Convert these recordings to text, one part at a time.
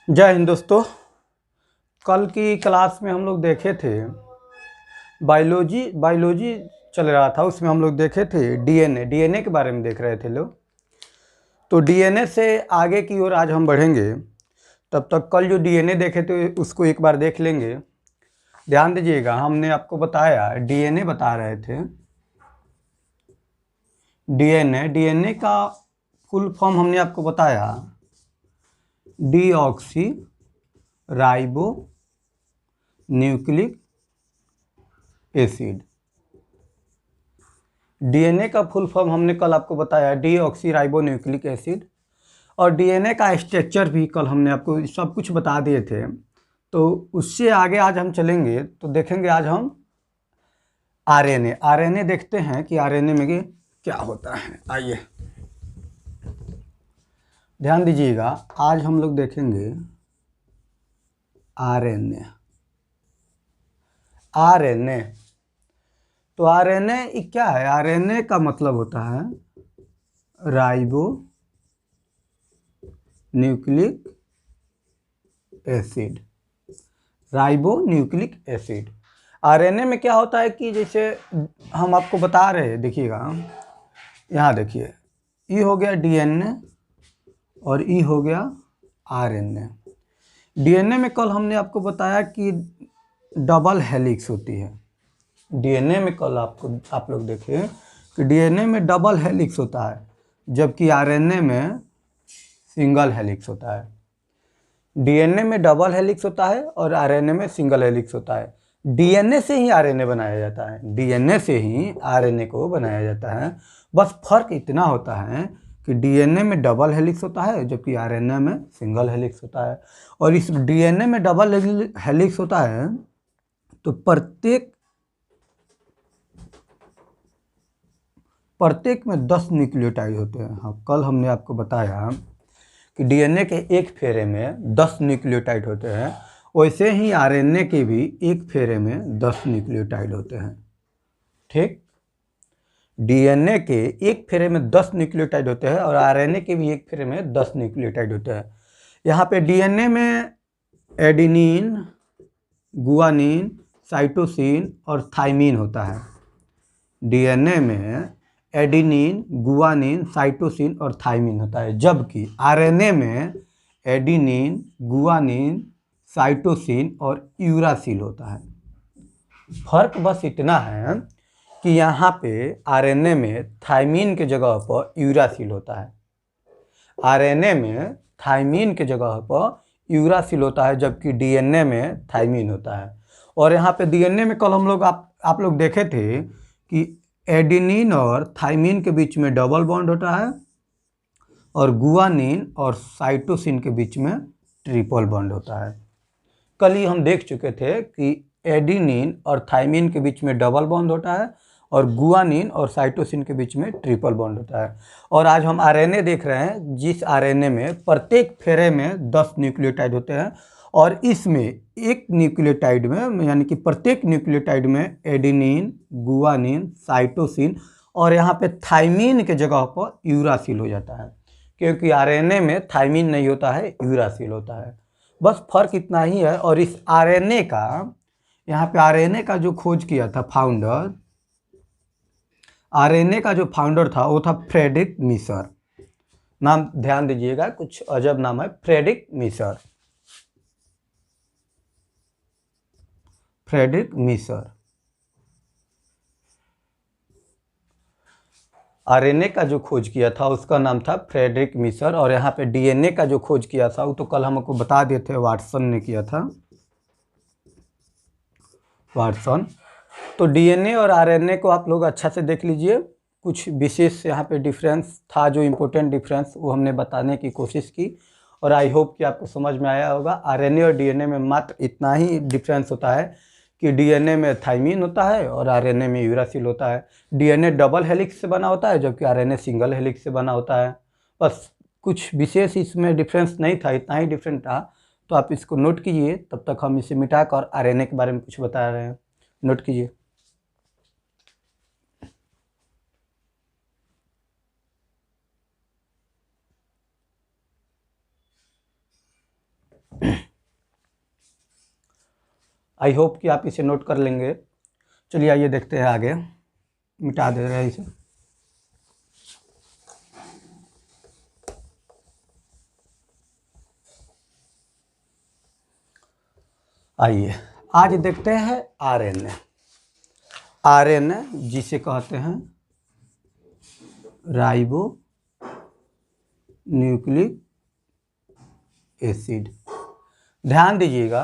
जय हिंद दोस्तों। कल की क्लास में हम लोग देखे थे बायोलॉजी चल रहा था, उसमें हम लोग देखे थे डीएनए के बारे में देख रहे थे लोग। तो डीएनए से आगे की ओर आज हम बढ़ेंगे। तब तक कल जो डीएनए देखे थे उसको एक बार देख लेंगे। ध्यान दीजिएगा, हमने आपको बताया डीएनए बता रहे थे। डीएनए का फुल फॉर्म हमने आपको बताया deoxy ribo nucleic acid. DNA का फुल फॉर्म हमने कल आपको बताया डीऑक्सी राइबो न्यूक्लिक एसिड। और डीएनए का स्ट्रक्चर भी कल हमने आपको सब कुछ बता दिए थे। तो उससे आगे आज हम चलेंगे तो देखेंगे आज हम आरएनए देखते हैं कि आरएनए में क्या होता है। आइए ध्यान दीजिएगा, आज हम लोग देखेंगे आरएनए। तो आरएनए क्या है? आरएनए का मतलब होता है ribo nucleic acid. Ribo nucleic acid. RNA में क्या होता है कि जैसे हम आपको बता रहे हैं, देखिएगा यहाँ देखिए, ई हो गया डीएनए और ई हो गया आरएनए। डीएनए में कल हमने आपको बताया कि डबल हेलिक्स होती है। डीएनए में कल आप लोग देखें कि डीएनए में डबल हेलिक्स होता है, जबकि आरएनए में सिंगल हेलिक्स होता है। डीएनए में डबल हेलिक्स होता है और आरएनए में सिंगल हेलिक्स होता है। डीएनए से ही आरएनए बनाया जाता है, डीएनए से ही आरएनए को बनाया जाता है। बस फर्क इतना होता है कि डीएनए में डबल हेलिक्स होता है जबकि आरएनए में सिंगल हेलिक्स होता है। और इस डीएनए में डबल हेलिक्स होता है तो प्रत्येक में 10 न्यूक्लियोटाइड होते हैं। हाँ, कल हमने आपको बताया कि डीएनए के एक फेरे में 10 न्यूक्लियोटाइड होते हैं, वैसे ही आरएनए के भी एक फेरे में 10 न्यूक्लियोटाइड होते हैं। ठीक, डीएनए के एक फेरे में 10 न्यूक्लियोटाइड होते हैं और आरएनए के भी एक फेरे में 10 न्यूक्लियोटाइड होते हैं। यहाँ पे डीएनए में एडेनिन, गुआनिन, साइटोसिन और थाइमिन होता है। डीएनए में एडेनिन, गुआनिन, साइटोसिन और थाइमिन होता है, जबकि आरएनए में एडेनिन, गुआनिन, साइटोसिन और यूरासिल होता है। फर्क बस इतना है कि यहाँ पे आरएनए में थाइमिन के जगह पर यूरासिल होता है। आरएनए में थाइमिन के जगह पर यूरासिल होता है, जबकि डीएनए में थाइमिन होता है। और यहाँ पे डीएनए में कल हम लोग आप लोग देखे थे कि एडेनिन और थाइमिन के बीच में डबल बॉन्ड होता है और गुआनिन और साइटोसिन के बीच में ट्रिपल बॉन्ड होता है। कल ही हम देख चुके थे कि एडेनिन और थाइमिन के बीच में डबल बॉन्ड होता है और गुआनिन और साइटोसिन के बीच में ट्रिपल बॉन्ड होता है। और आज हम आरएनए देख रहे हैं, जिस आरएनए में प्रत्येक फेरे में 10 न्यूक्लियोटाइड होते हैं और इसमें एक न्यूक्लियोटाइड में, यानी कि प्रत्येक न्यूक्लियोटाइड में एडेनिन, गुआनिन, साइटोसिन और यहाँ पे थाइमिन के जगह पर यूरासिल हो जाता है, क्योंकि आरएनए में थाइमिन नहीं होता है, यूरासिल होता है। बस फर्क इतना ही है। और इस आरएनए का, यहाँ पे आरएनए का जो खोज किया था फाउंडर, आरएनए का जो फाउंडर था वो था फ्रेडरिक मीसर। नाम ध्यान दीजिएगा, कुछ अजब नाम है, Frederick Miescher. Frederick Miescher RNA का जो खोज किया था उसका नाम था फ्रेडरिक मीसर। और यहाँ पे डीएनए का जो खोज किया था वो तो कल हमको बता दिए थे, वाटसन ने किया था, वाटसन। तो डीएनए और आरएनए को आप लोग अच्छा से देख लीजिए। कुछ विशेष यहाँ पे डिफरेंस था, जो इम्पोर्टेंट डिफरेंस वो हमने बताने की कोशिश की और आई होप कि आपको समझ में आया होगा। आरएनए और डीएनए में मात्र इतना ही डिफरेंस होता है कि डीएनए में थाइमिन होता है और आरएनए में यूरासिल होता है। डीएनए डबल हेलिक्स से बना होता है जबकि आरएनए सिंगल हेलिक्स से बना होता है। बस कुछ विशेष इसमें डिफरेंस नहीं था, इतना ही डिफरेंट था। तो आप इसको नोट कीजिए, तब तक हम इसे मिटा कर आरएनए के बारे में कुछ बता रहे हैं। नोट कीजिए। आई होप कि आप इसे नोट कर लेंगे। चलिए आइए देखते हैं आगे, मिटा दे रहे हैं इसे। आइए आज देखते हैं आरएनए। आरएनए जिसे कहते हैं राइबो न्यूक्लिक एसिड। ध्यान दीजिएगा,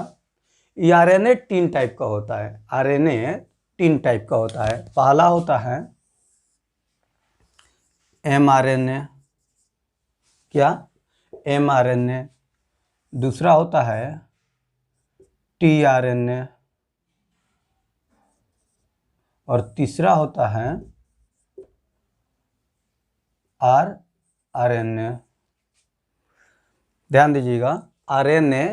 ये आरएनए 3 टाइप का होता है। आरएनए 3 टाइप का होता है। पहला होता है एमआरएनए। क्या? एमआरएनए। दूसरा होता है टीआरएनए और तीसरा होता है आरएनए। ध्यान दीजिएगा, आरएनए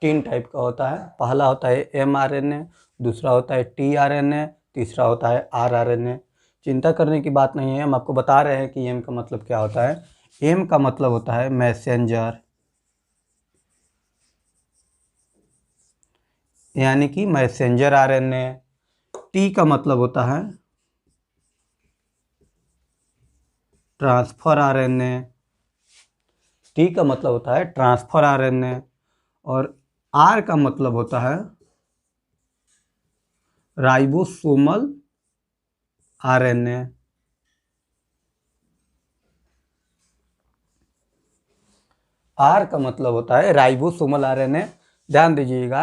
3 टाइप का होता है। पहला होता है एमआरएनए, दूसरा होता है टीआरएनए, तीसरा होता है आरआरएनए। चिंता करने की बात नहीं है, हम आपको बता रहे हैं कि एम का मतलब क्या होता है। एम का मतलब होता है मैसेंजर, यानी कि मैसेंजर आरएनए। टी का मतलब होता है ट्रांसफर आरएनए। टी का मतलब होता है ट्रांसफर आरएनए। और आर का मतलब होता है राइबोसोमल आरएनए। आर का मतलब होता है राइबोसोमल आरएनए। ध्यान दीजिएगा,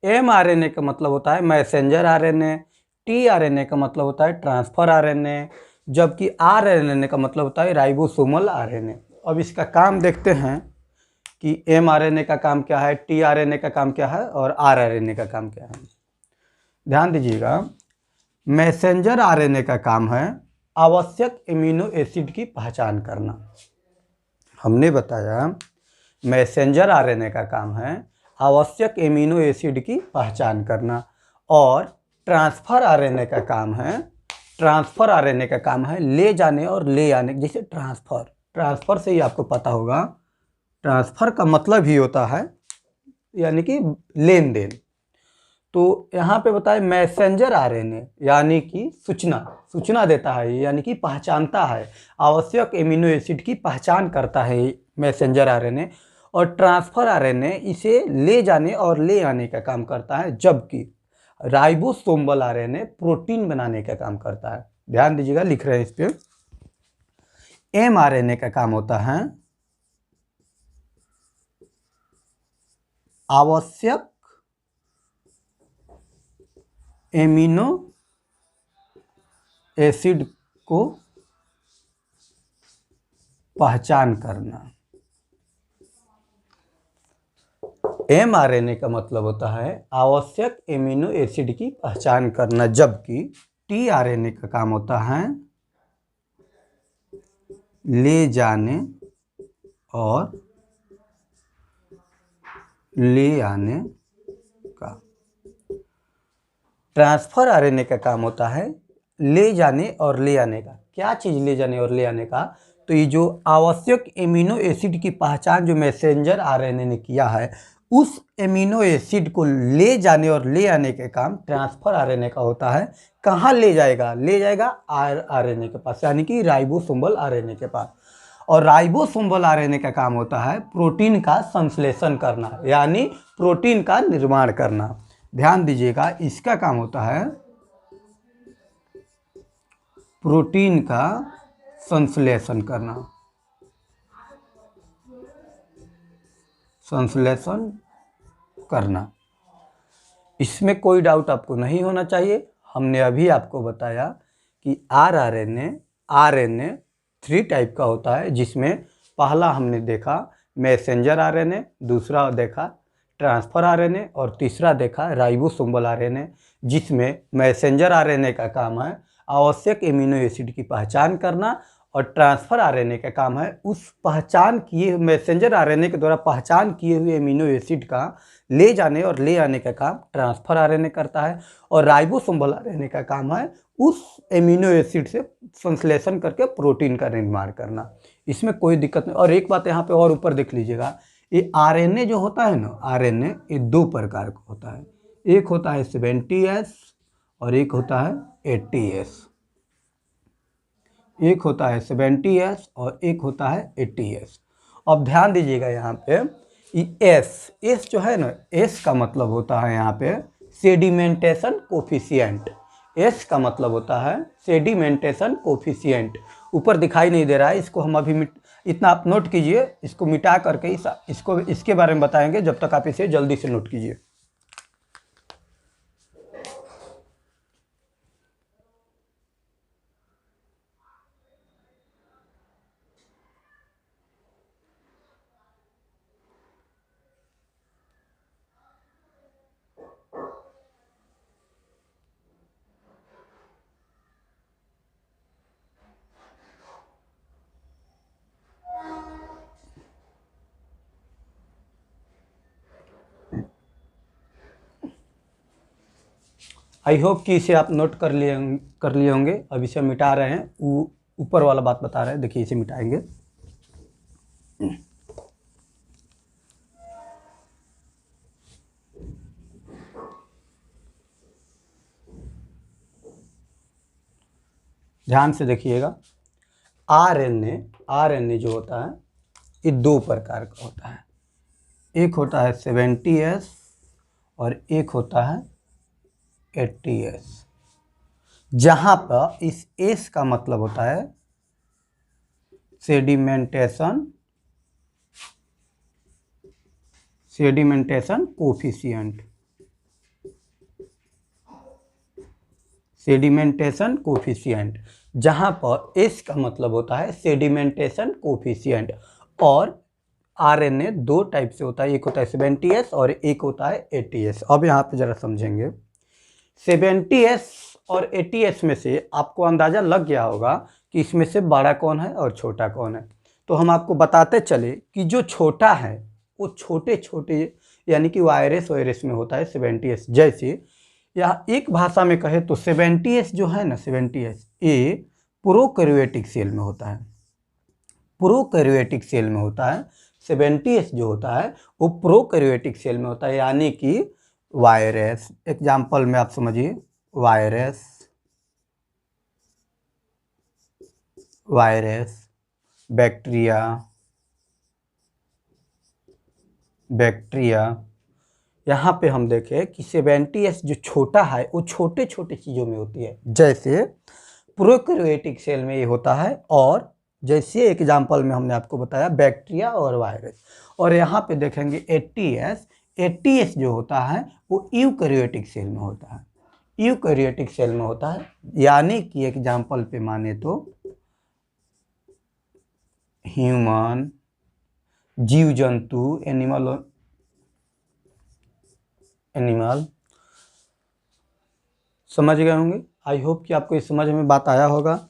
एम आरएनए का मतलब होता है मैसेंजर आरएनए, टी आरएनए का मतलब होता है ट्रांसफर आरएनए, जबकि आरएनए का मतलब होता है राइबोसोमल आरएनए। अब इसका काम देखते हैं कि एम आरएनए का काम क्या है, टी आरएनए का काम क्या है और आर आरएनए का काम क्या है। ध्यान दीजिएगा, मैसेंजर आरएनए का काम है आवश्यक एमिनो एसिड की पहचान करना। हमने बताया मैसेंजर आरएनए का काम है आवश्यक एमिनो एसिड की पहचान करना, और ट्रांसफर आरएनए का काम है ले जाने और ले आने। जैसे ट्रांसफर से ही आपको पता होगा, ट्रांसफर का मतलब ही होता है यानी कि लेन देन। तो यहाँ पे बताए मैसेंजर आरएनए यानी कि सूचना देता है, यानी कि पहचानता है, आवश्यक एमिनो एसिड की पहचान करता है मैसेंजर आरएनए। और ट्रांसफर आरएनए इसे ले जाने और ले आने का काम करता है, जबकि राइबोसोमल आरएनए प्रोटीन बनाने का काम करता है। ध्यान दीजिएगा, लिख रहे हैं इस पे। एमआरएनए का काम होता है आवश्यक एमिनो एसिड को पहचान करना। एमआरएनए का मतलब होता है आवश्यक एमिनो एसिड की पहचान करना, जबकि टीआरएनए का काम होता है ले जाने और ले आने का। ट्रांसफर आरएनए का काम होता है ले जाने और ले आने का। क्या चीज़ ले जाने और ले आने का? तो ये जो आवश्यक एमिनो एसिड की पहचान जो मैसेंजर आरएनए ने किया है, उस एमिनो एसिड को ले जाने और ले आने के काम ट्रांसफर आरएनए का होता है। कहाँ ले जाएगा? ले जाएगा आरएनए के पास, यानी कि राइबोसोमल आरएनए के पास। और राइबोसोमल आरएनए का काम होता है प्रोटीन का संश्लेषण करना, यानी प्रोटीन का निर्माण करना। ध्यान दीजिएगा, इसका काम होता है प्रोटीन का संश्लेषण करना। इसमें कोई डाउट आपको नहीं होना चाहिए। हमने अभी आपको बताया कि आरएनए 3 टाइप का होता है, जिसमें पहला हमने देखा मैसेंजर आरएनए, दूसरा देखा ट्रांसफर आरएनए और तीसरा देखा राइबोसोमल आरएनए। जिसमें मैसेंजर आरएनए का काम है आवश्यक एमिनो एसिड की पहचान करना, और ट्रांसफर आरएनए का काम है उस पहचान किए मैसेंजर आरएनए के द्वारा पहचान किए हुए एमिनो एसिड का ले जाने और ले आने का काम ट्रांसफर आरएनए करता है। और राइबोसोमल आरएनए का काम है उस एमिनो एसिड से संश्लेषण करके प्रोटीन का निर्माण करना। इसमें कोई दिक्कत नहीं। और एक बात यहाँ पे और ऊपर देख लीजिएगा, ये आरएनए जो होता है ना, आरएनए ये दो प्रकार का होता है। एक होता है 70S और एक होता है 80S। एक होता है 70S और एक होता है 80S। अब ध्यान दीजिएगा यहाँ पे एस जो है ना, एस का मतलब होता है यहाँ पे सेडिमेंटेशन कोफिशिएंट। एस का मतलब होता है सेडिमेंटेशन कोफिशिएंट। ऊपर दिखाई नहीं दे रहा है, इसको हम अभी इतना आप नोट कीजिए, इसको मिटा करके इसको इसके बारे में बताएंगे, जब तक आप इसे जल्दी से नोट कीजिए। आई होप कि इसे आप नोट कर लिए होंगे। अब इसे मिटा रहे हैं, ऊपर वाला बात बता रहे हैं, देखिए इसे मिटाएंगे। ध्यान से देखिएगा, आरएनए जो होता है ये दो प्रकार का होता है। एक होता है 70S और एक होता है 80S। जहां पर इस एस का मतलब होता है सेडिमेंटेशन कोफिशिएंट। सेडिमेंटेशन कोफिशिएंट, जहां पर एस का मतलब होता है सेडिमेंटेशन कोफिशिएंट। और आरएनए दो टाइप से होता है, एक होता है 70S और एक होता है 80S। अब यहाँ पे जरा समझेंगे, 70S और 80S में से आपको अंदाज़ा लग गया होगा कि इसमें से बड़ा कौन है और छोटा कौन है। तो हम आपको बताते चले कि जो छोटा है वो छोटे छोटे यानी कि वायरस में होता है 70S। जैसे या एक भाषा में कहे तो 70S जो है ना, 70S ये प्रोकैरियोटिक सेल में होता है। प्रोकैरियोटिक सेल में होता है 70S जो होता है वो प्रोकैरियोटिक सेल में होता है, यानी कि वायरस। एग्जाम्पल में आप समझिए, वायरस, बैक्टीरिया। यहाँ पे हम देखें कि 70S जो छोटा है वो छोटे छोटे चीज़ों में होती है, जैसे प्रोकैरियोटिक सेल में ये होता है, और जैसे एग्जाम्पल में हमने आपको बताया बैक्टीरिया और वायरस। और यहाँ पे देखेंगे 80S जो होता है वो यूकैरियोटिक सेल में होता है। यूकैरियोटिक सेल में होता है, यानी कि एग्जाम्पल पे माने तो ह्यूमन, जीव जंतु, एनिमल समझ गए होंगे। आई होप कि आपको इस समझ में बात आया होगा।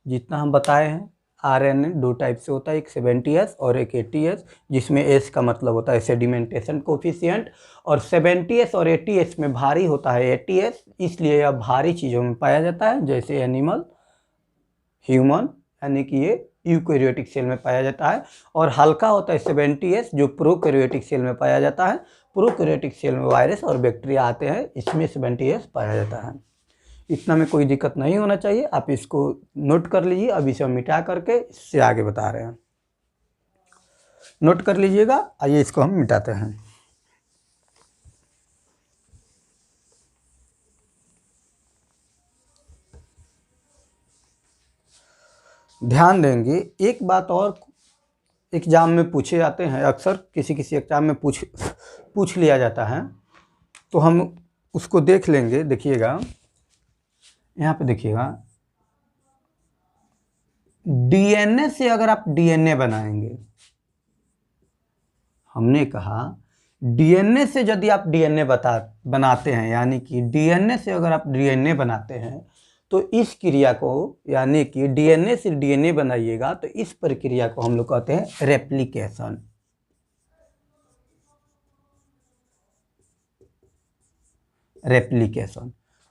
जितना हम बताए हैं, आरएनए दो टाइप से होता है, एक 70S और एक 80S, जिसमें एस का मतलब होता है सेडिमेंटेशन कोफिशिएंट। और 70S और 80S में भारी होता है 80S, इसलिए यह भारी चीज़ों में पाया जाता है, जैसे एनिमल, ह्यूमन, यानी कि ये यूकैरियोटिक सेल में पाया जाता है। और हल्का होता है 70S जो प्रोकैरियोटिक सेल में पाया जाता है। प्रोकैरियोटिक सेल में वायरस और बैक्टीरिया आते हैं, इसमें 70S पाया जाता है। इतना में कोई दिक्कत नहीं होना चाहिए, आप इसको नोट कर लीजिए। अब इसे मिटा करके इससे आगे बता रहे हैं, नोट कर लीजिएगा। आइए इसको हम मिटाते हैं। ध्यान देंगे, एक बात और एग्जाम में पूछे जाते हैं, अक्सर किसी एग्जाम में पूछ लिया जाता है, तो हम उसको देख लेंगे। देखिएगा यहाँ पे, देखिएगा डीएनए से अगर आप डीएनए बनाएंगे, हमने कहा डीएनए से यदि आप डीएनए बनाते हैं, यानी कि डीएनए से अगर आप डीएनए बनाते हैं, तो इस क्रिया को, यानी कि डीएनए से डीएनए बनाइएगा, तो इस प्रक्रिया को हम लोग कहते हैं रेप्लिकेशन।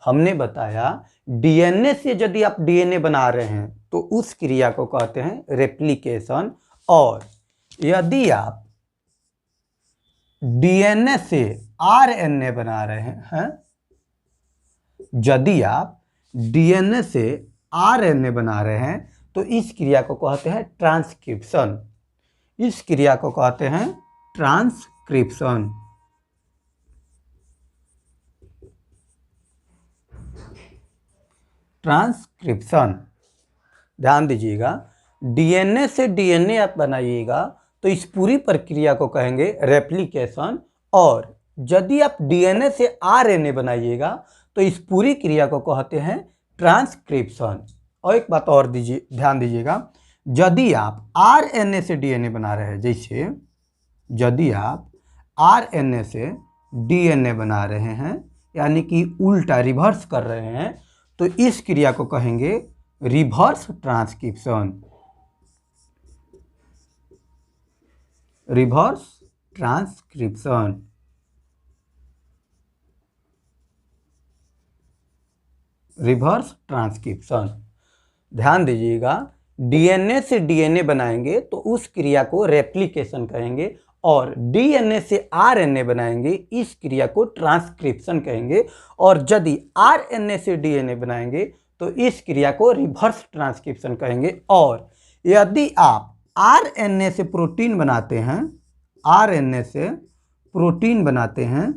हमने बताया डीएनए से यदि आप डीएनए बना रहे हैं तो उस क्रिया को कहते हैं रेप्लिकेशन। और यदि आप डीएनए से आरएनए बना रहे हैं, यदि आप डीएनए से आरएनए बना रहे हैं तो इस क्रिया को कहते हैं ट्रांसक्रिप्शन। इस क्रिया को कहते हैं ट्रांसक्रिप्शन। ट्रांसक्रिप्शन, ध्यान दीजिएगा, डीएनए से डीएनए आप बनाइएगा तो इस पूरी प्रक्रिया को कहेंगे रेप्लिकेशन, और यदि आप डीएनए से आरएनए बनाइएगा तो इस पूरी क्रिया को कहते हैं ट्रांसक्रिप्शन। और एक बात और दीजिए, ध्यान दीजिएगा, यदि आप आरएनए से डीएनए बना रहे हैं, जैसे यदि आप आरएनए से डीएनए बना रहे हैं यानी कि उल्टा रिवर्स कर रहे हैं, तो इस क्रिया को कहेंगे reverse transcription. Reverse transcription. Reverse transcription, ध्यान दीजिएगा, डीएनए से डीएनए बनाएंगे तो उस क्रिया को रेप्लिकेशन कहेंगे, और डीएनए से आरएनए बनाएंगे इस क्रिया को ट्रांसक्रिप्शन कहेंगे, और यदि आरएनए से डीएनए बनाएंगे तो इस क्रिया को रिवर्स ट्रांसक्रिप्शन कहेंगे। और यदि आप आरएनए से प्रोटीन बनाते हैं, आरएनए से प्रोटीन बनाते हैं,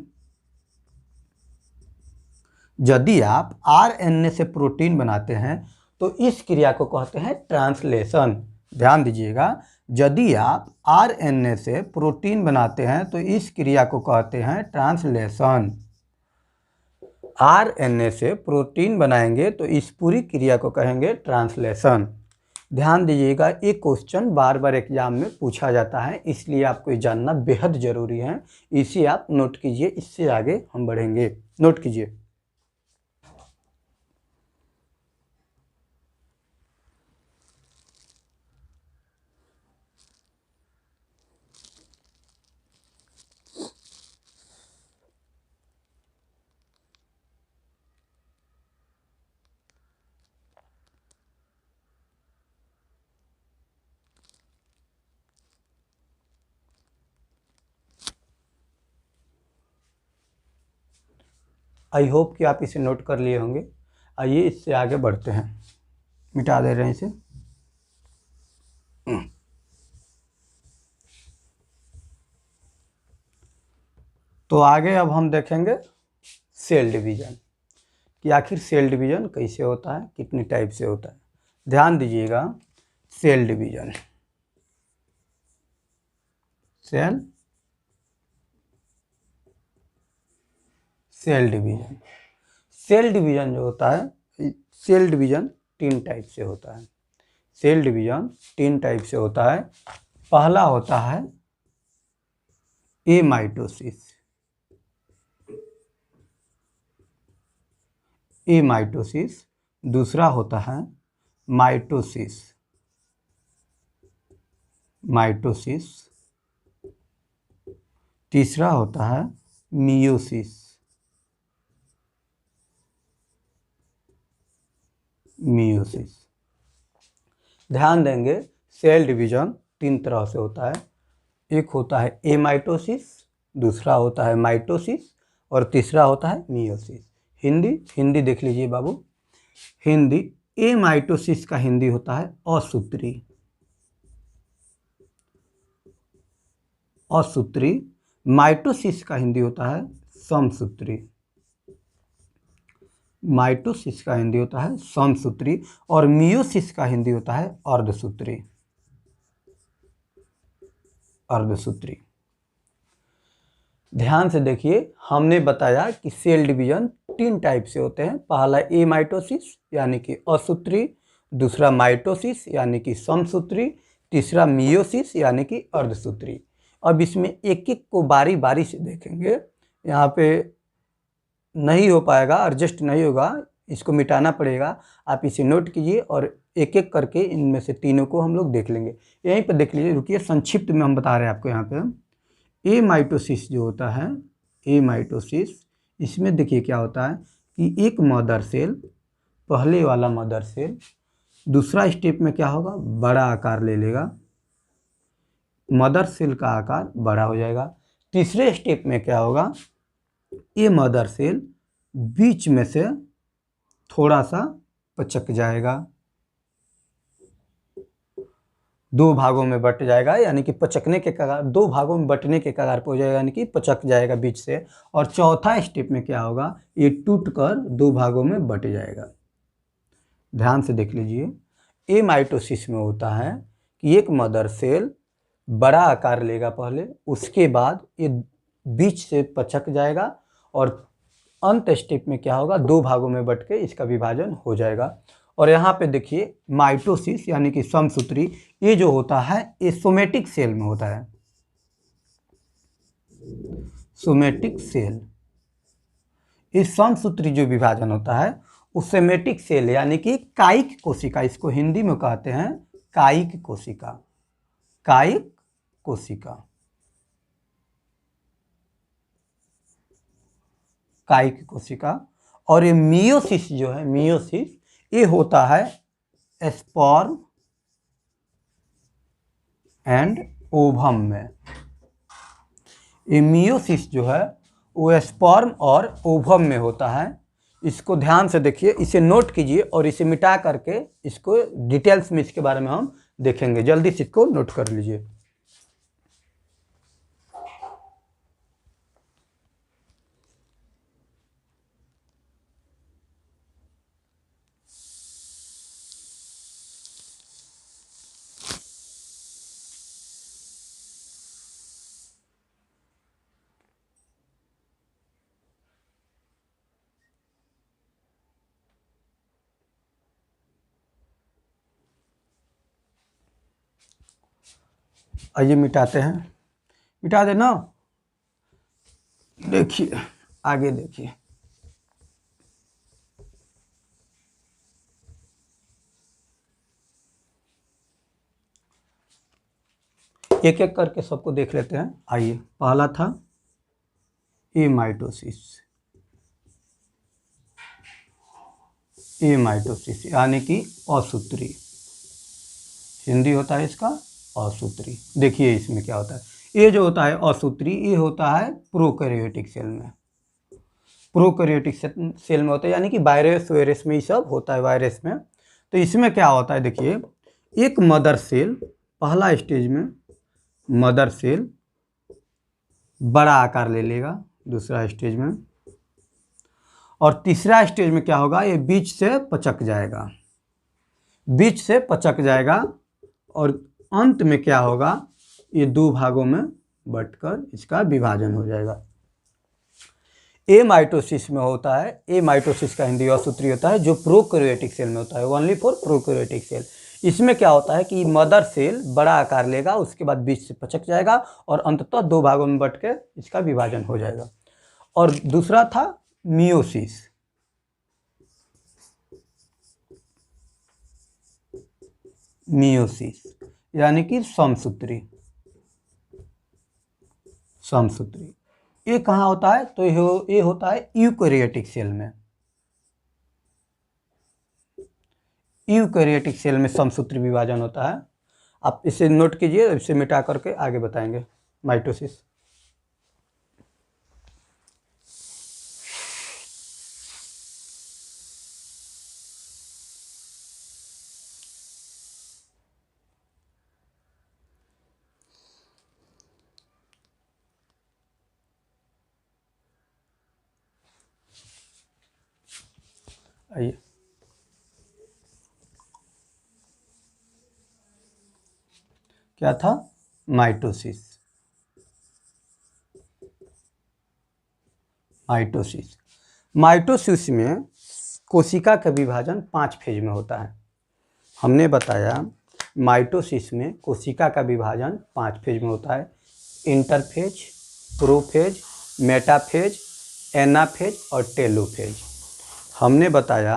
यदि आप आरएनए से प्रोटीन बनाते हैं तो इस क्रिया को कहते हैं ट्रांसलेशन। ध्यान दीजिएगा, यदि आप आरएनए से प्रोटीन बनाते हैं तो इस क्रिया को कहते हैं ट्रांसलेशन। आरएनए से प्रोटीन बनाएंगे तो इस पूरी क्रिया को कहेंगे ट्रांसलेशन। ध्यान दीजिएगा, एक क्वेश्चन बार बार एग्जाम में पूछा जाता है, इसलिए आपको ये जानना बेहद ज़रूरी है। इसे आप नोट कीजिए, इससे आगे हम बढ़ेंगे। नोट कीजिए। आई होप कि आप इसे नोट कर लिए होंगे। आइए इससे आगे बढ़ते हैं, मिटा दे रहे हैं इसे। तो आगे अब हम देखेंगे सेल डिवीज़न, कि आखिर सेल डिवीज़न कैसे होता है, कितने टाइप से होता है। ध्यान दीजिएगा, cell division, cell division, cell division जो होता है, सेल डिवीज़न 3 टाइप से होता है। सेल डिवीज़न 3 टाइप से होता है। पहला होता है एमाइटोसिस, एमाइटोसिस। दूसरा होता है माइटोसिस, माइटोसिस। तीसरा होता है मियोसिस, मियोसिस। ध्यान देंगे, सेल डिवीज़न 3 तरह से होता है। एक होता है एमाइटोसिस, दूसरा होता है माइटोसिस, और तीसरा होता है मियोसिस। हिंदी देख लीजिए बाबू। हिंदी, एमाइटोसिस का हिंदी होता है असूत्री, असूत्री। माइटोसिस का हिंदी होता है समसूत्री, माइटोसिस का हिंदी होता है समसूत्री, और मियोसिस का हिंदी होता है अर्धसूत्री, अर्धसूत्री। ध्यान से देखिए, हमने बताया कि सेल डिवीजन 3 टाइप से होते हैं। पहला एमाइटोसिस यानी कि असूत्री, दूसरा माइटोसिस यानी कि समसूत्री, तीसरा मियोसिस यानी कि अर्धसूत्री। अब इसमें एक एक को बारी बारी से देखेंगे। यहाँ पे नहीं हो पाएगा, एडजस्ट नहीं होगा, इसको मिटाना पड़ेगा। आप इसे नोट कीजिए और एक एक करके इनमें से तीनों को हम लोग देख लेंगे। यहीं पर देख लीजिए, रुकिए, संक्षिप्त में हम बता रहे हैं आपको। यहाँ पे एमाइटोसिस जो होता है, एमाइटोसिस, इसमें देखिए क्या होता है कि एक मदर सेल, पहले वाला मदर सेल दूसरा स्टेप में क्या होगा, बड़ा आकार ले लेगा, मदर सेल का आकार बड़ा हो जाएगा। तीसरे स्टेप में क्या होगा, ये मदर सेल बीच में से थोड़ा सा पचक जाएगा, दो भागों में बट जाएगा, यानी कि पचकने के कगार, दो भागों में बटने के कगार पर हो जाएगा, यानी कि पचक जाएगा बीच से। और चौथा स्टेप में क्या होगा, ये टूटकर दो भागों में बट जाएगा। ध्यान से देख लीजिए, ये माइटोसिस में होता है कि एक मदर सेल बड़ा आकार लेगा पहले, उसके बाद ये बीच से पचक जाएगा और अंत स्टेप में क्या होगा, दो भागों में बट के इसका विभाजन हो जाएगा। और यहाँ पे देखिए माइटोसिस यानी कि समसूत्री, ये जो होता है ये सोमेटिक सेल में होता है। सोमेटिक सेल, इस समसूत्री जो विभाजन होता है उस सोमेटिक सेल यानी कि कायिक कोशिका, इसको हिंदी में कहते हैं कायिक कोशिका। कायिक कोशिका, कायिक कोशिका। और ये मियोसिस जो है, मियोसिस ये होता है स्पर्म एंड ओवम में। ये मियोसिस जो है वो स्पर्म और ओवम में होता है। इसको ध्यान से देखिए, इसे नोट कीजिए और इसे मिटा करके इसको डिटेल्स में इसके बारे में हम देखेंगे। जल्दी से इसको नोट कर लीजिए। आइए मिटाते हैं, मिटा देना। देखिए आगे देखिए, एक एक करके सबको देख लेते हैं। आइए, पहला था ए माइटोसिस, ए माइटोसिस यानी कि असूत्री, हिंदी होता है इसका असूत्री। देखिए इसमें क्या होता है, ये जो होता है असूत्री, ये होता है प्रोकैरियोटिक सेल में। प्रोकैरियोटिक सेल में होता है, यानी कि वायरस वायरस में ये सब होता है, वायरस में। तो इसमें क्या होता है, देखिए एक मदर सेल, पहला स्टेज में मदर सेल बड़ा आकार ले लेगा, दूसरा स्टेज में, और तीसरा स्टेज में क्या होगा, ये बीच से पचक जाएगा, बीच से पचक जाएगा। और अंत में क्या होगा, ये दो भागों में बंटकर इसका विभाजन हो जाएगा। ए माइटोसिस में होता है, ए माइटोसिस का हिंदी असूत्री होता है, जो प्रोकैरियोटिक सेल में होता है, ओनली फॉर प्रोकैरियोटिक सेल। इसमें क्या होता है कि मदर सेल बड़ा आकार लेगा, उसके बाद बीच से पचक जाएगा और अंततः दो भागों में बंट के इसका विभाजन हो जाएगा। और दूसरा था मियोसिस, मियोसिस यानी कि समसूत्री, समसूत्री। ये कहाँ होता है, तो ये होता है यूकैरियोटिक सेल में। यूकैरियोटिक सेल में समसूत्री विभाजन होता है। आप इसे नोट कीजिए, इसे मिटा करके आगे बताएंगे माइटोसिस। आइए, क्या था, माइटोसिस, माइटोसिस। माइटोसिस में कोशिका का विभाजन 5 फेज में होता है। हमने बताया माइटोसिस में कोशिका का विभाजन 5 फेज में होता है, इंटरफेज, प्रोफेज, मेटाफेज, एनाफेज और टेलोफेज। हमने बताया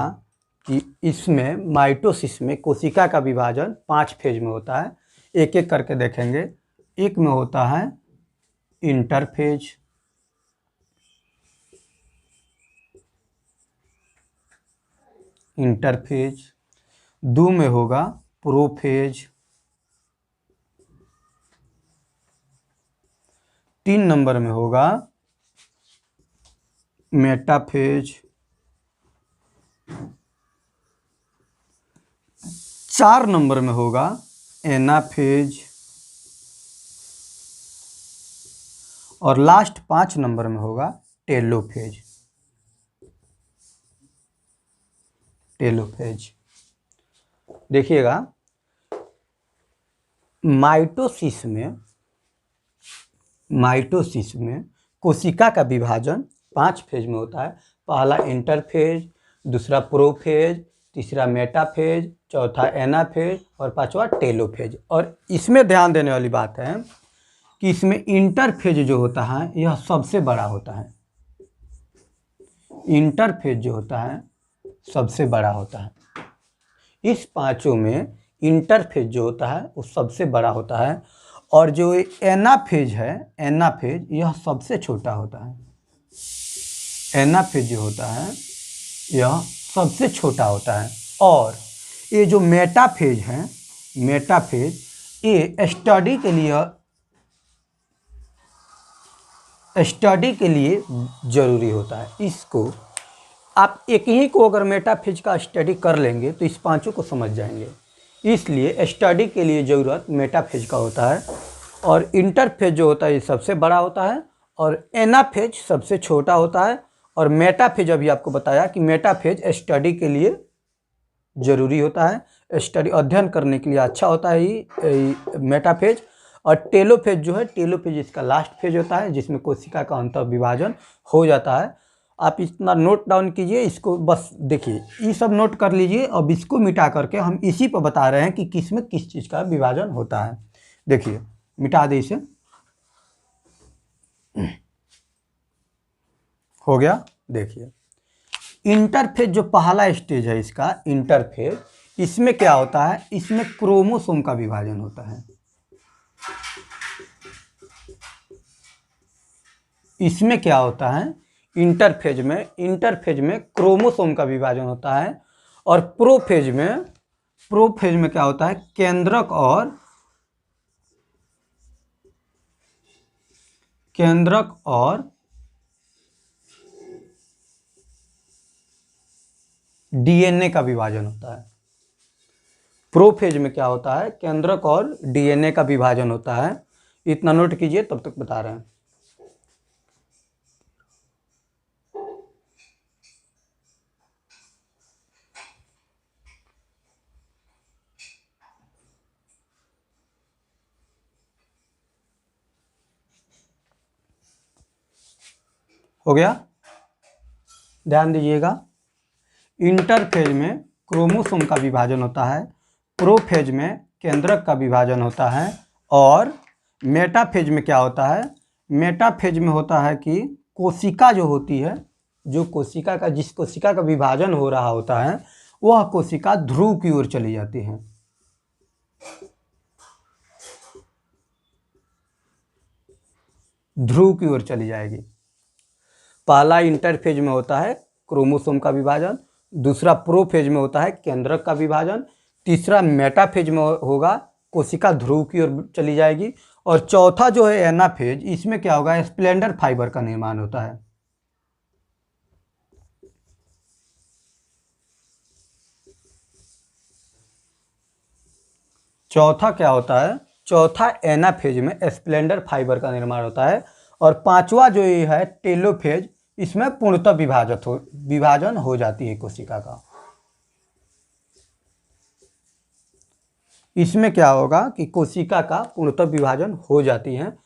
कि इसमें माइटोसिस में कोशिका का विभाजन 5 फेज में होता है। एक एक करके देखेंगे। एक में होता है इंटरफेज, इंटरफेज। दो में होगा प्रोफेज, 3 नंबर में होगा मेटाफेज, 4 नंबर में होगा एनाफेज, और लास्ट 5 नंबर में होगा टेलोफेज। टेलोफेज देखिएगा, माइटोसिस में कोशिका का विभाजन 5 फेज में होता है। पहला इंटरफेज, दूसरा प्रोफेज, तीसरा मेटाफेज, चौथा एनाफेज और पांचवा टेलोफेज। और इसमें ध्यान देने वाली बात है कि इसमें इंटरफेज जो होता है यह सबसे बड़ा होता है। इंटरफेज जो होता है सबसे बड़ा होता है। इस पांचों में इंटरफेज जो होता है वो सबसे बड़ा होता है, और जो एनाफेज है, एनाफेज यह सबसे छोटा होता है। एनाफेज जो होता है यह सबसे छोटा होता है। और ये जो मेटाफेज है, मेटाफेज ये स्टडी के लिए ज़रूरी होता है। इसको आप एक ही को अगर मेटाफेज का स्टडी कर लेंगे तो इस पांचों को समझ जाएंगे। इसलिए स्टडी के लिए ज़रूरत मेटाफेज का होता है। और इंटरफेज जो होता है ये सबसे बड़ा होता है, और एनाफेज सबसे छोटा होता है। और मेटाफेज अभी आपको बताया कि मेटाफेज स्टडी के लिए ज़रूरी होता है, स्टडी अध्ययन करने के लिए अच्छा होता है ये मेटाफेज। और टेलोफेज जो है, टेलोफेज इसका लास्ट फेज होता है जिसमें कोशिका का अंतर विभाजन हो जाता है। आप इतना नोट डाउन कीजिए, इसको बस देखिए, ये सब नोट कर लीजिए। अब इसको मिटा करके हम इसी पर बता रहे हैं कि किस में किस चीज़ का विभाजन होता है। देखिए, मिटा दे इसे, हो गया। देखिए, इंटरफेज जो पहला स्टेज है इसका, इंटरफेज, इसमें क्या होता है, इसमें क्रोमोसोम का विभाजन होता है। इसमें क्या होता है, इंटरफेज में क्रोमोसोम का विभाजन होता है। और प्रोफेज में क्या होता है, केंद्रक और डीएनए का विभाजन होता है। प्रोफेज में क्या होता है, केंद्रक और डीएनए का विभाजन होता है। इतना नोट कीजिए, तब तक बता रहे हैं। हो गया, ध्यान दीजिएगा। इंटरफेज में क्रोमोसोम का विभाजन होता है, प्रोफेज में केंद्रक का विभाजन होता है, और मेटाफेज में क्या होता है, मेटाफेज में होता है कि कोशिका जो होती है, जिस कोशिका का विभाजन हो रहा होता है, वह कोशिका ध्रुव की ओर चली जाती है। ध्रुव की ओर चली जाएगी। पहला इंटरफेज में होता है क्रोमोसोम का विभाजन, दूसरा प्रोफेज में होता है केंद्रक का विभाजन, तीसरा मेटाफेज में होगा कोशिका ध्रुव की ओर चली जाएगी, और चौथा जो है एनाफेज, इसमें क्या होगा, स्प्लेंडर फाइबर का निर्माण होता है। चौथा क्या होता है, चौथा एनाफेज में स्प्लेंडर फाइबर का निर्माण होता है। और पांचवा जो ये है टेलोफेज, इसमें पूर्णतः विभाजन हो जाती है कोशिका का। इसमें क्या होगा कि कोशिका का पूर्णतः विभाजन हो जाती है।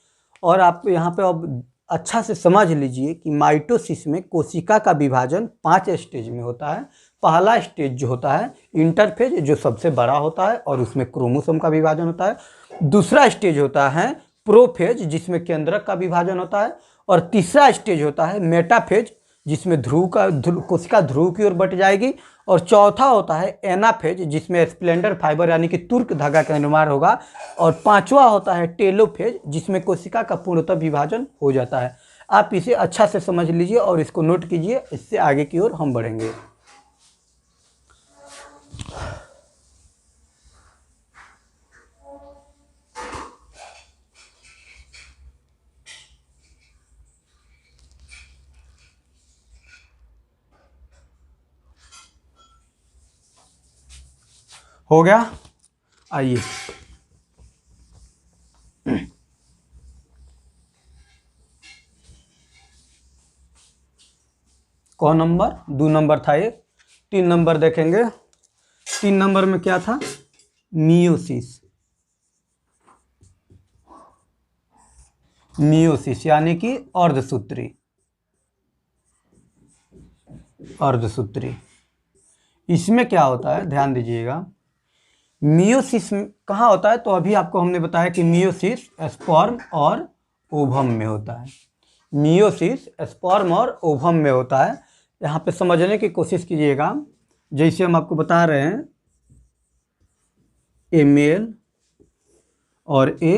और आप यहाँ पे अब अच्छा से समझ लीजिए कि माइटोसिस में कोशिका का विभाजन 5 स्टेज में होता है। पहला स्टेज जो होता है इंटरफेज, जो सबसे बड़ा होता है और उसमें क्रोमोसोम का विभाजन होता है। दूसरा स्टेज होता है प्रोफेज, जिसमें केंद्रक का विभाजन होता है। और तीसरा स्टेज होता है मेटाफेज, जिसमें कोशिका ध्रुव की ओर बट जाएगी। और चौथा होता है एनाफेज, जिसमें स्प्लेंडर फाइबर यानी कि तुर्क धागा का निर्माण होगा। और पांचवा होता है टेलोफेज, जिसमें कोशिका का पूर्णतः विभाजन हो जाता है। आप इसे अच्छा से समझ लीजिए और इसको नोट कीजिए, इससे आगे की ओर हम बढ़ेंगे। हो गया। आइए कौन नंबर? 2 नंबर था ये। 3 नंबर देखेंगे। 3 नंबर में क्या था? मियोसिस। मियोसिस यानी कि अर्धसूत्री। अर्धसूत्री इसमें क्या होता है, ध्यान दीजिएगा। मियोसिस कहाँ होता है? तो अभी आपको हमने बताया कि मियोसिस स्पर्म और ओवम में होता है। मियोसिस स्पर्म और ओवम में होता है। यहाँ पे समझने की कोशिश कीजिएगा। जैसे हम आपको बता रहे हैं, ए मेल और ए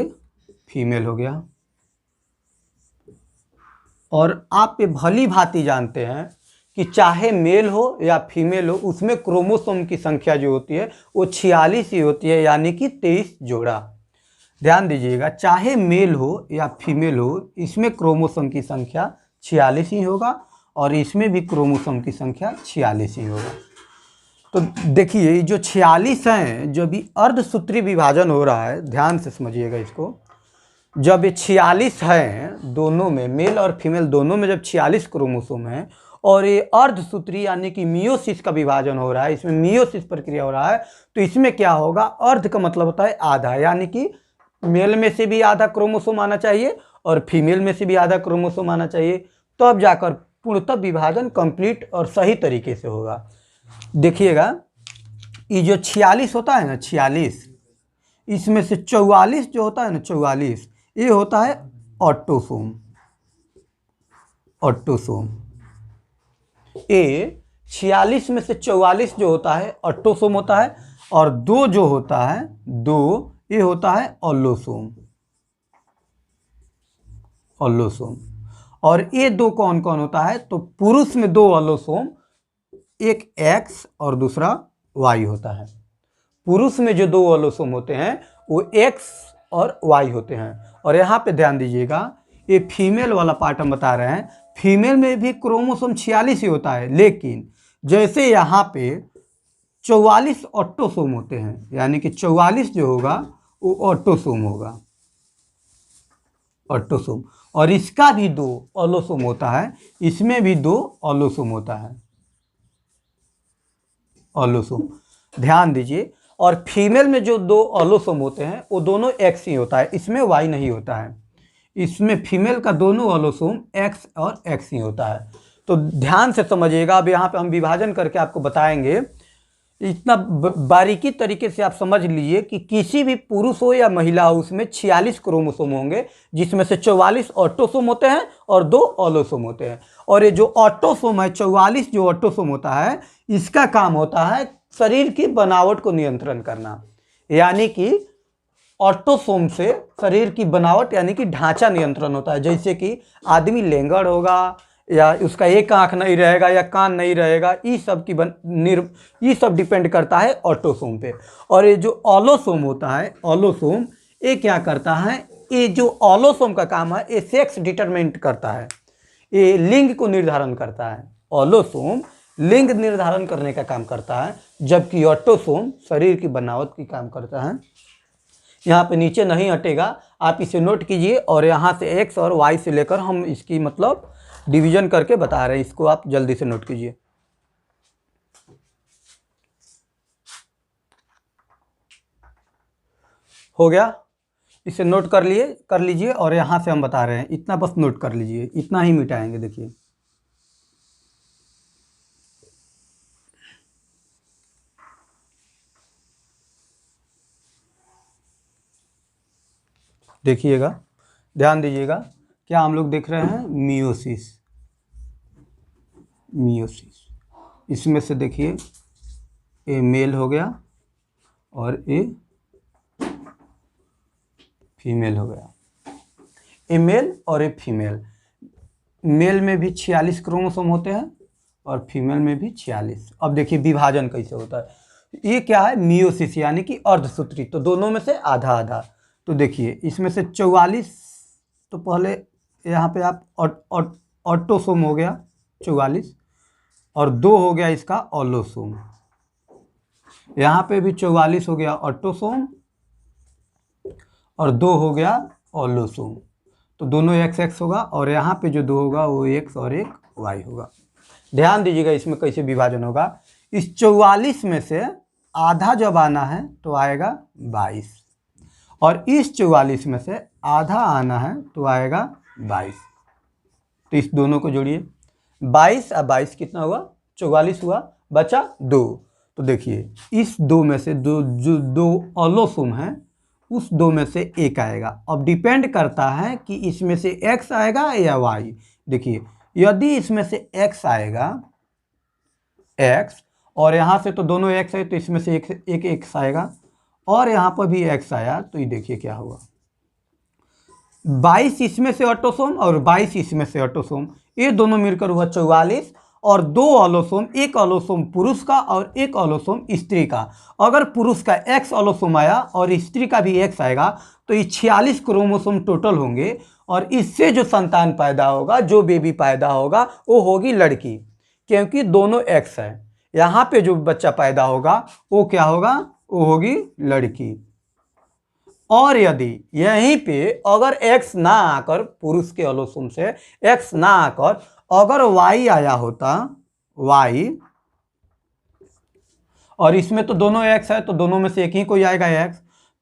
फीमेल हो गया, और आप ये भली भांति जानते हैं कि चाहे मेल हो या फीमेल हो, उसमें क्रोमोसोम की संख्या जो होती है वो 46 ही होती है, यानी कि 23 जोड़ा। ध्यान दीजिएगा, चाहे मेल हो या फीमेल हो, इसमें क्रोमोसोम की संख्या 46 ही होगा, और इसमें भी क्रोमोसोम की संख्या 46 ही होगा। तो देखिए, जो 46 हैं, जब भी अर्धसूत्री विभाजन हो रहा है, ध्यान से समझिएगा इसको। जब ये 46 हैं दोनों में, मेल और फीमेल दोनों में, जब 46 क्रोमोसोम है और ये अर्धसूत्री यानी कि मियोसिस का विभाजन हो रहा है, इसमें मियोसिस प्रक्रिया हो रहा है, तो इसमें क्या होगा? अर्ध का मतलब होता है आधा, यानी कि मेल में से भी आधा क्रोमोसोम आना चाहिए और फीमेल में से भी आधा क्रोमोसोम आना चाहिए, तब जाकर पूर्णतः विभाजन कंप्लीट और सही तरीके से होगा। देखिएगा, ये जो 46 होता है ना, 46, इसमें से 44 जो होता है ना, 44, ये होता है ऑटोसोम। ऑटोसोम ये 46 में से 44 जो होता है ऑटोसोम होता है, और 2 जो होता है, 2 ये होता है ऑलोसोम। ऑलोसोम। और ये 2 कौन कौन होता है? तो पुरुष में 2 ऑलोसोम, एक एक्स और दूसरा वाई होता है। पुरुष में जो 2 ऑलोसोम होते हैं वो एक्स और वाई होते हैं। और यहाँ पे ध्यान दीजिएगा, ये फीमेल वाला पार्ट हम बता रहे हैं, फीमेल में भी क्रोमोसोम 46 ही होता है, लेकिन जैसे यहाँ पे 44 ऑटोसोम होते हैं, यानी कि 44 जो होगा वो ऑटोसोम होगा। ऑटोसोम। और इसका भी 2 ऑलोसोम होता है, इसमें भी 2 ऑलोसोम होता है। ऑलोसोम, ध्यान दीजिए। और फीमेल में जो 2 ऑलोसोम होते हैं वो दोनों एक्स ही होता है, इसमें वाई नहीं होता है। इसमें फीमेल का दोनों ऑलोसोम एक्स और एक्स ही होता है। तो ध्यान से समझिएगा। अब यहाँ पे हम विभाजन करके आपको बताएंगे। इतना बारीकी तरीके से आप समझ लीजिए कि किसी भी पुरुष हो या महिला हो, उसमें 46 क्रोमोसोम होंगे, जिसमें से 44 ऑटोसोम होते हैं और 2 ऑलोसोम होते हैं। और ये जो ऑटोसोम है, 44 जो ऑटोसोम होता है, इसका काम होता है शरीर की बनावट को नियंत्रण करना। यानी कि ऑटोसोम से शरीर की बनावट यानी कि ढांचा नियंत्रण होता है। जैसे कि आदमी लेंगड़ होगा, या उसका एक आंख नहीं रहेगा, या कान नहीं रहेगा, ये सब की ये सब डिपेंड करता है ऑटोसोम पे। और ये जो ऑलोसोम होता है, ऑलोसोम, ये क्या करता है? ये जो ऑलोसोम का काम है, ये सेक्स डिटरमिनेट करता है, ये लिंग को निर्धारण करता है। ऑलोसोम लिंग निर्धारण करने का काम करता है, जबकि ऑटोसोम शरीर की बनावट की काम करता है। यहाँ पे नीचे नहीं हटेगा, आप इसे नोट कीजिए। और यहाँ से एक्स और वाई से लेकर हम इसकी मतलब डिवीजन करके बता रहे हैं, इसको आप जल्दी से नोट कीजिए। हो गया? इसे नोट कर लीजिए। और यहाँ से हम बता रहे हैं, इतना बस नोट कर लीजिए, इतना ही मिटाएंगे। देखिए, देखिएगा, ध्यान दीजिएगा। क्या हम लोग देख रहे हैं? मियोसिस। मियोसिस, इसमें से देखिए, ए मेल हो गया और ए फीमेल हो गया। ए मेल और ए फीमेल। मेल में भी 46 क्रोमोसोम होते हैं और फीमेल में भी 46। अब देखिए विभाजन कैसे होता है। ये क्या है? मियोसिस यानी कि अर्धसूत्री, तो दोनों में से आधा आधा। तो देखिए, इसमें से 44, तो पहले यहाँ पे आप ऑटोसोम हो गया 44, और 2 हो गया इसका ऑलोसोम। यहाँ पे भी 44 हो गया ऑटोसोम और 2 हो गया ऑलोसोम। तो दोनों XX होगा और यहाँ पे जो 2 होगा वो X और एक Y होगा। ध्यान दीजिएगा इसमें कैसे विभाजन होगा। इस 44 में से आधा जब आना है तो आएगा 22 और इस 44 में से आधा आना है तो आएगा 22। तो इस दोनों को जोड़िए, 22 और 22 कितना हुआ, 44 हुआ, बचा 2। तो देखिए इस 2 में से जो 2 ऑलोसोम है उस 2 में से एक आएगा। अब डिपेंड करता है कि इसमें से X आएगा या Y। देखिए यदि इसमें से X आएगा X और यहाँ से तो दोनों X है तो इसमें से एक X आएगा और यहाँ पर भी X आया तो ये देखिए क्या होगा, 22 इसमें से ऑटोसोम और 22 इसमें से ऑटोसोम, ये दोनों मिलकर हुआ 44 और 2 ऑलोसोम, एक ऑलोसोम पुरुष का और एक ऑलोसोम स्त्री का। अगर पुरुष का X ऑलोसोम आया और स्त्री का भी X आएगा तो ये 46 क्रोमोसोम टोटल होंगे और इससे जो संतान पैदा होगा, जो बेबी पैदा होगा वो होगी लड़की, क्योंकि दोनों X है। यहाँ पे जो बच्चा पैदा होगा वो क्या होगा, वो होगी लड़की। और यदि यहीं पे अगर X ना आकर, पुरुष के ऑलोसोम से X ना आकर अगर Y आया होता, Y, और इसमें तो दोनों X है तो दोनों में से एक ही कोई आएगा X,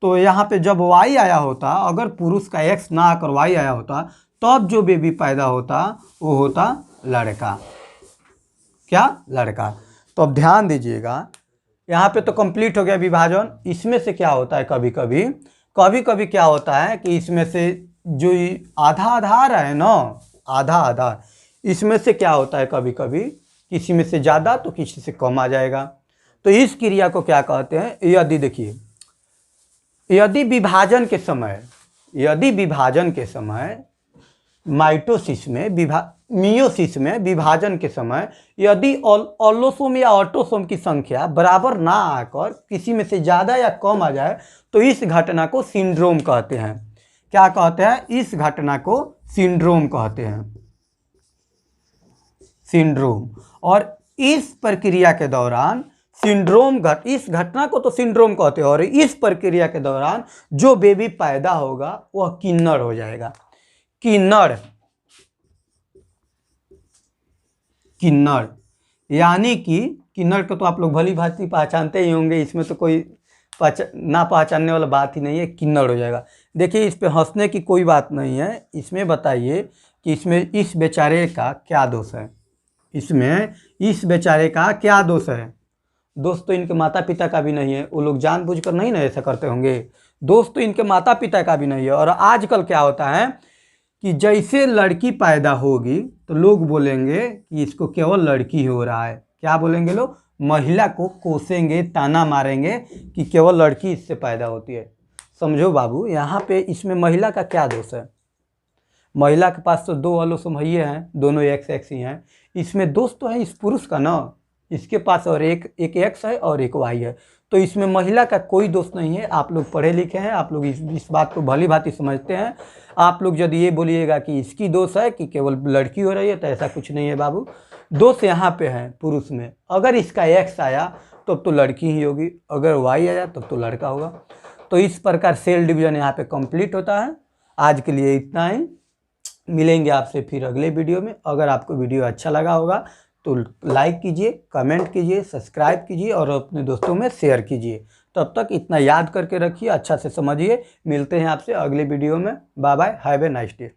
तो यहाँ पे जब Y आया होता, अगर पुरुष का X ना आकर Y आया होता तब जो बेबी पैदा होता वो होता लड़का। क्या, लड़का। तो अब ध्यान दीजिएगा यहाँ पे तो कंप्लीट हो गया विभाजन। इसमें से क्या होता है, कभी कभी क्या होता है कि इसमें से जो आधा आधा आ रहा है ना, आधा आधा, इसमें से क्या होता है कभी कभी किसी में से ज़्यादा तो किसी से कम आ जाएगा। तो इस क्रिया को क्या कहते हैं, यदि देखिए यदि विभाजन के समय मियोसिस में विभाजन के समय यदि ऑलोसोम या ऑटोसोम की संख्या बराबर ना आकर किसी में से ज़्यादा या कम आ जाए तो इस घटना को सिंड्रोम कहते हैं। क्या कहते हैं, इस घटना को सिंड्रोम कहते हैं, सिंड्रोम। और इस प्रक्रिया के दौरान इस घटना को तो सिंड्रोम कहते हैं और इस प्रक्रिया के दौरान जो बेबी पैदा होगा वह किन्नर हो जाएगा। किन्नर यानी कि किन्नर को तो आप लोग भली भांति पहचानते ही होंगे, इसमें तो कोई ना पहचानने वाला बात ही नहीं है, किन्नर हो जाएगा। देखिए इस पे हंसने की कोई बात नहीं है। इसमें बताइए कि इसमें इस बेचारे का क्या दोष है, इसमें इस बेचारे का क्या दोष है। दोस्त तो इनके माता पिता का भी नहीं है, वो लोग जानबूझकर नहीं ना ऐसा करते होंगे। दोस्त तो इनके माता पिता का भी नहीं है। और आजकल क्या होता है कि जैसे लड़की पैदा होगी तो लोग बोलेंगे कि इसको केवल लड़की हो रहा है। क्या बोलेंगे लोग, महिला को कोसेंगे, ताना मारेंगे कि केवल लड़की इससे पैदा होती है। समझो बाबू, यहाँ पे इसमें महिला का क्या दोष है। महिला के पास तो 2 ऑलोसोम ही हैं, दोनों XX ही हैं। इसमें दोष तो है इस पुरुष का ना, इसके पास और एक X है और एक Y है, तो इसमें महिला का कोई दोष नहीं है। आप लोग पढ़े लिखे हैं, आप लोग इस बात को भली भांति समझते हैं। आप लोग यदि ये बोलिएगा कि इसकी दोष है कि केवल लड़की हो रही है तो ऐसा कुछ नहीं है बाबू। दोष यहाँ पे है पुरुष में, अगर इसका X आया तब तो लड़की ही होगी, अगर Y आया तब तो लड़का होगा। तो इस प्रकार सेल डिवीजन यहाँ पे कंप्लीट होता है। आज के लिए इतना ही, मिलेंगे आपसे फिर अगले वीडियो में। अगर आपको वीडियो अच्छा लगा होगा तो लाइक कीजिए, कमेंट कीजिए, सब्सक्राइब कीजिए और अपने दोस्तों में शेयर कीजिए। तब तक इतना याद करके रखिए, अच्छा से समझिए। मिलते हैं आपसे अगले वीडियो में। Bye bye, have a nice day.